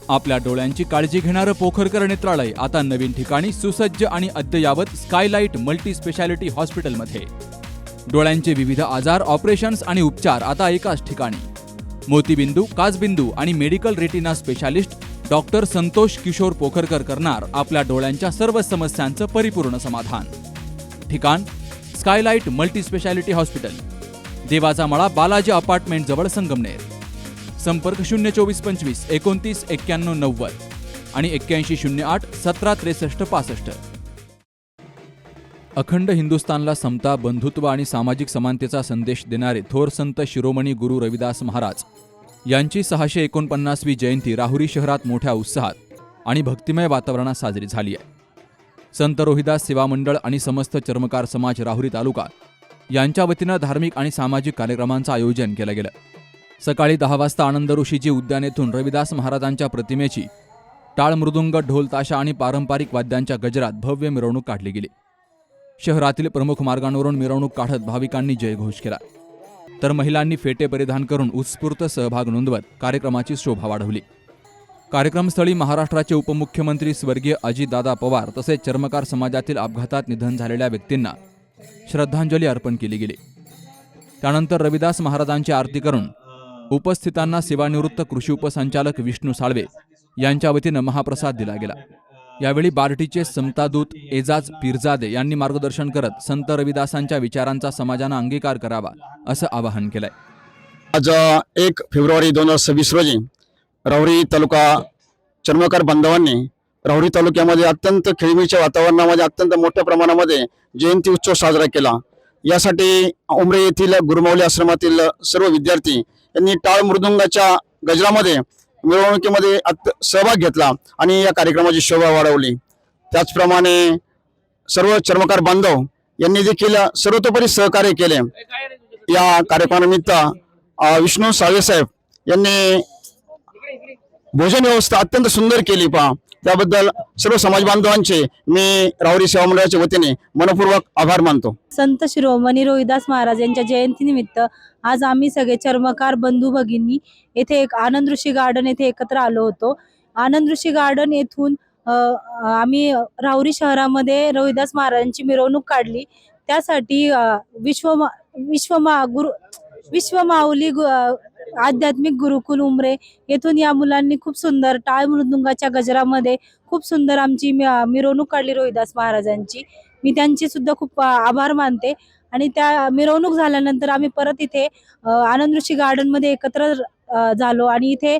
आपल्या डोळ्यांची काळजी घेणारं पोखरकर नेत्रालय आता नवीन ठिकाणी सुसज्ज आणि अद्ययावत स्कायलाइट मल्टी स्पेशालिटी हॉस्पिटलमध्ये. डोळ्यांचे विविध आजार, ऑपरेशन्स आणि उपचार आता एकाच ठिकाणी. मोतीबिंदू, काचबिंदू आणि medical retina specialist doctor Santosh Kishor Pokharkar करणार आपल्या डोळ्यांच्या सर्व समस्यांचं परिपूर्ण समाधान. ठिकाण स्कायलाइट मल्टी स्पेशालिटी हॉस्पिटल, देवाचा मळा, बालाजी अपार्टमेंट जवळ, संगमनेर. संपर्क 02425 29 91 90 आणि 8108 17 63 65. अखंड हिंदुस्थानला समता, बंधुत्व आणि सामाजिक समानतेचा संदेश देणारे थोर संत शिरोमणी गुरु रविदास महाराज यांची 649वी जयंती राहुरी शहरात मोठ्या उत्साहात आणि भक्तिमय वातावरणात साजरी झाली आहे. संत रोहिदास सेवा मंडळ आणि समस्त चर्मकार समाज राहुरी तालुका यांच्या वतीनं धार्मिक आणि सामाजिक कार्यक्रमांचं आयोजन केलं गेलं. सकाळी 10 वाजता आनंद ऋषीजी उद्यान येथून रविदास महाराजांच्या प्रतिमेची टाळ, मृदुंग, ढोल, ताशा आणि पारंपरिक वाद्यांच्या गजरात भव्य मिरवणूक काढली गेली. शहरातील प्रमुख मार्गांवरून मिरवणूक काढत भाविकांनी जयघोष केला, तर महिलांनी फेटे परिधान करून उत्स्फूर्त सहभाग नोंदवत कार्यक्रमाची शोभा वाढवली. कार्यक्रमस्थळी महाराष्ट्राचे उपमुख्यमंत्री स्वर्गीय अजितदादा पवार तसेच चर्मकार समाजातील अपघातात निधन झालेल्या व्यक्तींना श्रद्धांजली अर्पण केली गेली. त्यानंतर रविदास महाराजांची आरती करून उपस्थितांना सेवानिवृत्त कृषी उपसंचालक विष्णू साळवे यांच्या वतीनं महाप्रसाद दिला गेला. यावेळी बार्टीचे समतादूत एजाज पीरजादे यांनी मार्गदर्शन करत संत रविदासांच्या विचारांचा समाजानं अंगीकार करावा असं आवाहन केलंय. आज 1 फेब्रुवारी 2026 रोजी राहुरी तालुका चर्मकार बांधवांनी राहुरी तालुक्यामध्ये अत्यंत खेळीमेळीच्या वातावरणामध्ये अत्यंत मोठ्या प्रमाणामध्ये जयंती उत्सव साजरा केला. यासाठी उमरे येथील गुरुमाऊली आश्रमातील सर्व विद्यार्थी यांनी टाळ मृदुंगाच्या गजरामध्ये मिरवणुकीमध्ये सहभाग घेतला आणि या कार्यक्रमाची शोभा वाढवली. त्याचप्रमाणे सर्व चर्मकार बांधव यांनी देखील सर्वतोपरी सहकार्य केले. या कार्यक्रमानिमित्त विष्णू साळवे साहेब यांनी भोजन व्यवस्था अत्यंत सुंदर केली. त्याबद्दल सर्व समाज बांधवांचे मी राहुरी सेवा मंडळाच्या वतीने मनपूर्वक आभार मानतो. संत शिरोमणी रोहिदास महाराज यांच्या जयंतीनिमित्त आज आम्ही सगळे चर्मकार बंधू भगिनी येथे एक आनंद ऋषी गार्डन येथे एकत्र आलो होतो. आनंद ऋषी गार्डन येथून आम्ही राहुरी शहरामध्ये रोहिदास महाराजांची मिरवणूक काढली. त्यासाठी विश्वमाऊली आध्यात्मिक गुरुकुल उमरे येथून या मुलांनी खूप सुंदर टाळ मृदुंगाच्या गजरामध्ये खूप सुंदर आमची मिरवणूक काढली रोहिदास महाराजांची. मी त्यांची सुद्धा खूप आभार मानते. आणि त्या मिरवणूक झाल्यानंतर आम्ही परत इथे आनंद ऋषी गार्डन मध्ये एकत्र झालो आणि इथे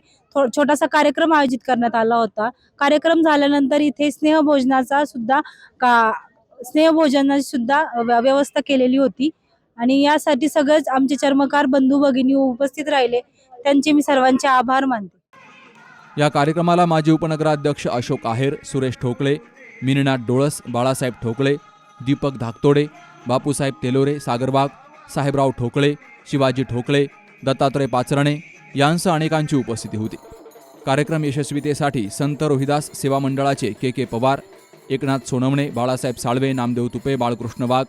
छोटासा कार्यक्रम आयोजित करण्यात आला होता. कार्यक्रम झाल्यानंतर इथे स्नेहभोजनाची सुद्धा व्यवस्था केलेली होती आणि यासाठी सगळेच आमचे चर्मकार बंधू भगिनी उपस्थित राहिले, त्यांचे मी सर्वांचे आभार मानते. या कार्यक्रमाला माजी उपनगराध्यक्ष अशोक आहेर, सुरेश ठोकळे, मीननाथ डोळस, बाळासाहेब ठोकळे, दीपक धाकतोडे, बापूसाहेब तेलोरे, सागर वाघ, साहेबराव ठोकळे, शिवाजी ठोकळे, दत्तात्रय पाचरणे यांसह अनेकांची उपस्थिती होती. कार्यक्रम यशस्वीतेसाठी संत रोहिदास सेवा मंडळाचे के पवार, एकनाथ सोनवणे, बाळासाहेब साळवे, नामदेव तुपे, बाळकृष्ण वाघ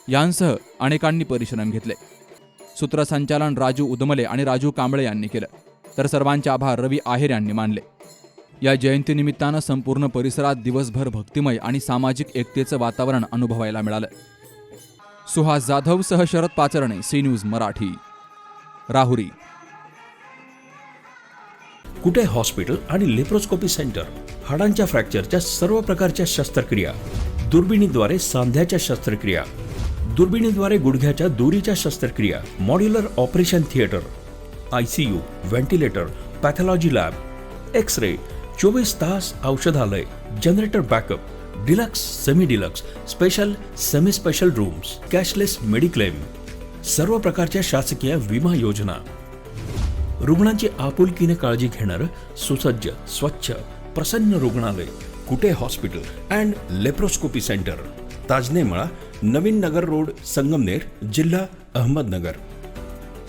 यांसह अनेकांनी परिश्रम घेतले. सूत्रसंचालन राजू उदमले आणि राजू कांबळे यांनी केलं, तर सर्वांचे आभार रवी आहेर यांनी मानले. या जयंतीनिमित्तानं संपूर्ण परिसरात दिवसभर भक्तिमय आणि सामाजिक एकतेचं वातावरण अनुभवायला मिळालं. सुहास जाधव सह शरद पाचरणे, सी न्यूज मराठी, राहुरी. कुटे हॉस्पिटल आणि लेप्रोस्कोपी सेंटर, हाडांच्या फ्रॅक्चरच्या सर्व प्रकारच्या शस्त्रक्रिया, दुर्बिणीद्वारे सांध्याच्या शस्त्रक्रिया, दुर्बिणीद्वारे गुडघ्याच्या दोरीच्या शस्त्रक्रिया, modular operation theatre, ICU, ventilator, pathology lab, x ray, 24 तास औषधालय, generator backup, deluxe, semi deluxe, special, semi special rooms, cashless mediclaim, सर्व प्रकारच्या शासकीय विमा योजना, रुग्णांची आपुलकीने काळजी घेणारं सुसज्ज, स्वच्छ, प्रसन्न रुग्णालय, Kute hospital and laparoscopy centre, Tajane मळा, नवीन नगर रोड, संगमनेर, जिल्हा अहमदनगर.